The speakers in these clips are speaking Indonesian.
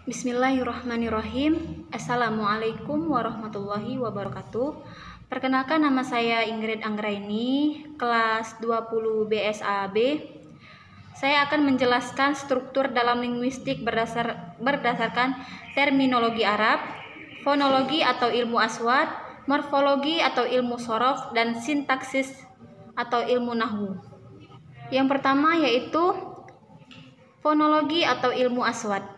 Bismillahirrahmanirrahim. Assalamualaikum warahmatullahi wabarakatuh. Perkenalkan, nama saya Ingrid Anggraini, kelas 20 BSAB. Saya akan menjelaskan struktur dalam linguistik berdasarkan terminologi Arab, fonologi atau ilmu aswat, morfologi atau ilmu sorof, dan sintaksis atau ilmu nahwu. Yang pertama yaitu fonologi atau ilmu aswat.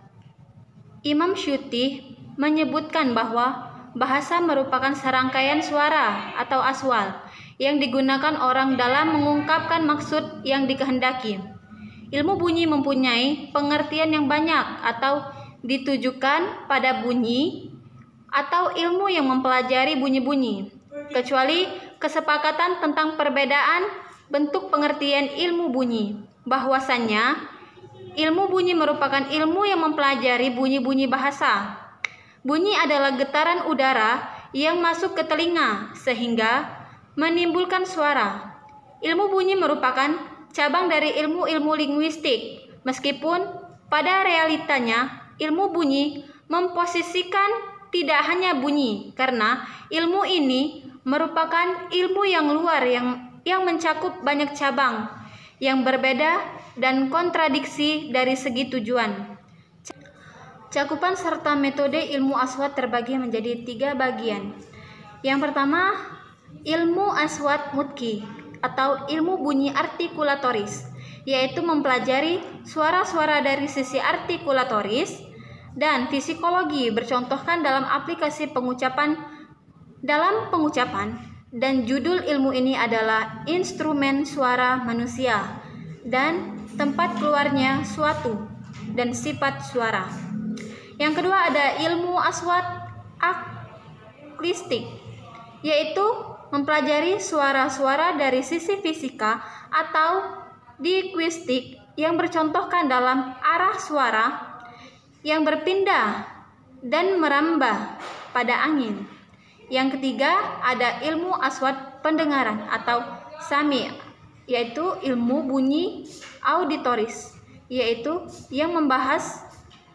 Imam Syuti menyebutkan bahwa bahasa merupakan serangkaian suara atau aswal yang digunakan orang dalam mengungkapkan maksud yang dikehendaki. Ilmu bunyi mempunyai pengertian yang banyak atau ditujukan pada bunyi atau ilmu yang mempelajari bunyi-bunyi, kecuali kesepakatan tentang perbedaan bentuk pengertian ilmu bunyi, bahwasannya ilmu bunyi merupakan ilmu yang mempelajari bunyi-bunyi bahasa. Bunyi adalah getaran udara yang masuk ke telinga sehingga menimbulkan suara. Ilmu bunyi merupakan cabang dari ilmu-ilmu linguistik, meskipun pada realitanya ilmu bunyi memposisikan tidak hanya bunyi, karena ilmu ini merupakan ilmu yang luar yang mencakup banyak cabang yang berbeda dan kontradiksi dari segi tujuan. Cakupan serta metode ilmu aswat terbagi menjadi 3 bagian. Yang pertama, ilmu aswat mutki atau ilmu bunyi artikulatoris, yaitu mempelajari suara-suara dari sisi artikulatoris dan fisikologi, bercontohkan dalam aplikasi pengucapan dan judul ilmu ini adalah instrumen suara manusia dan tempat keluarnya suatu dan sifat suara. Yang kedua ada ilmu aswat aklistik, yaitu mempelajari suara-suara dari sisi fisika atau linguistik yang bercontohkan dalam arah suara yang berpindah dan merambah pada angin. Yang ketiga ada ilmu aswat pendengaran atau sami', yaitu ilmu bunyi auditoris, yaitu yang membahas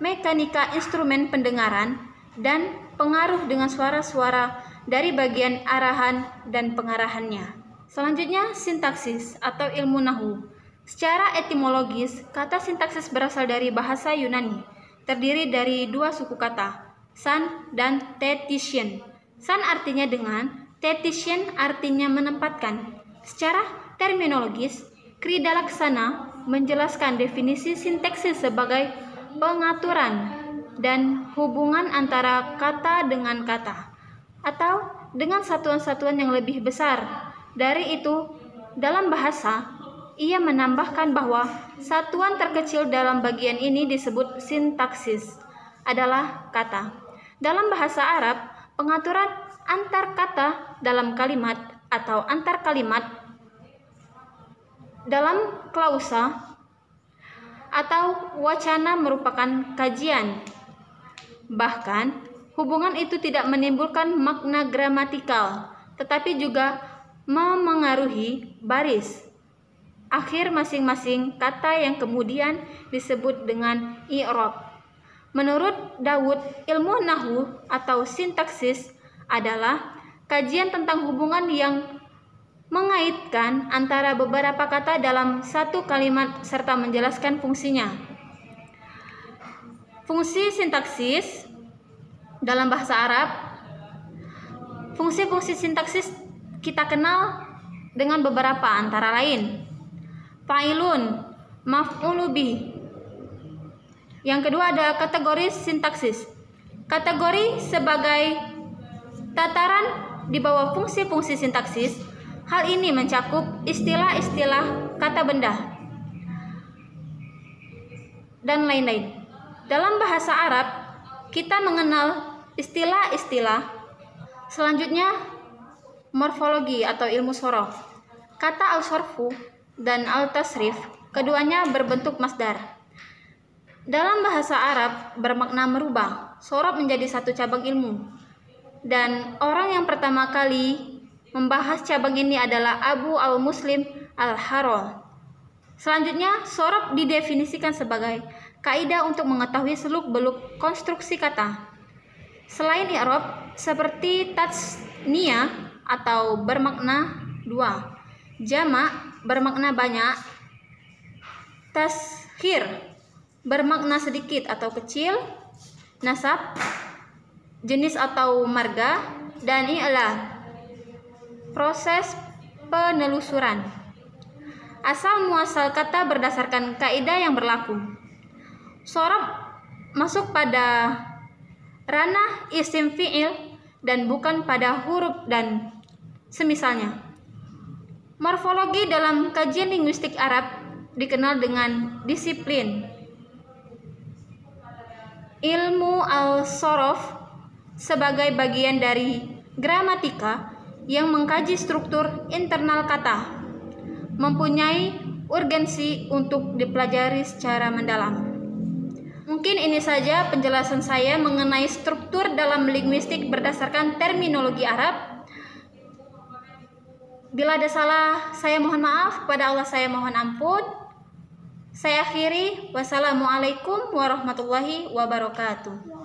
mekanika instrumen pendengaran dan pengaruh dengan suara-suara dari bagian arahan dan pengarahannya. Selanjutnya sintaksis atau ilmu nahwu. Secara etimologis, kata sintaksis berasal dari bahasa Yunani, terdiri dari 2 suku kata, san dan tetician. San artinya dengan, tetician artinya menempatkan. Secara terminologis, Kridalaksana menjelaskan definisi sintaksis sebagai pengaturan dan hubungan antara kata dengan kata atau dengan satuan-satuan yang lebih besar. Dari itu, dalam bahasa, ia menambahkan bahwa satuan terkecil dalam bagian ini disebut sintaksis adalah kata. Dalam bahasa Arab, pengaturan antar kata dalam kalimat atau antar kalimat dalam klausa atau wacana merupakan kajian. Bahkan, hubungan itu tidak menimbulkan makna gramatikal, tetapi juga memengaruhi baris akhir masing-masing kata yang kemudian disebut dengan i'rab. Menurut Daud, ilmu nahwu atau sintaksis adalah kajian tentang hubungan yang mengaitkan antara beberapa kata dalam satu kalimat serta menjelaskan fungsinya. Fungsi sintaksis dalam bahasa Arab. Fungsi-fungsi sintaksis kita kenal dengan beberapa, antara lain fa'ilun, maf'ulu bih. Yang kedua ada kategori sintaksis. Kategori sebagai tataran di bawah fungsi-fungsi sintaksis. Hal ini mencakup istilah-istilah, kata benda, dan lain-lain. Dalam bahasa Arab, kita mengenal istilah-istilah. Selanjutnya, morfologi atau ilmu sorof. Kata al-sorfu dan al-tasrif, keduanya berbentuk masdar. Dalam bahasa Arab bermakna merubah. Sorof menjadi satu cabang ilmu, dan orang yang pertama kali membahas cabang ini adalah Abu al-Muslim al-Harol. Selanjutnya, sorof didefinisikan sebagai kaidah untuk mengetahui seluk-beluk konstruksi kata. Selain i'rab, seperti tatsniyah atau bermakna dua, jamak bermakna banyak, tashir bermakna sedikit atau kecil, nasab jenis atau marga, dan i'lal proses penelusuran. Asal muasal kata berdasarkan kaidah yang berlaku. Shorob masuk pada ranah isim fi'il dan bukan pada huruf dan semisalnya. Morfologi dalam kajian linguistik Arab dikenal dengan disiplin ilmu al-shorof sebagai bagian dari gramatika yang mengkaji struktur internal kata, mempunyai urgensi untuk dipelajari secara mendalam. Mungkin ini saja penjelasan saya mengenai struktur dalam linguistik berdasarkan terminologi Arab. Bila ada salah, saya mohon maaf, kepada Allah saya mohon ampun. Saya akhiri, wassalamualaikum warahmatullahi wabarakatuh.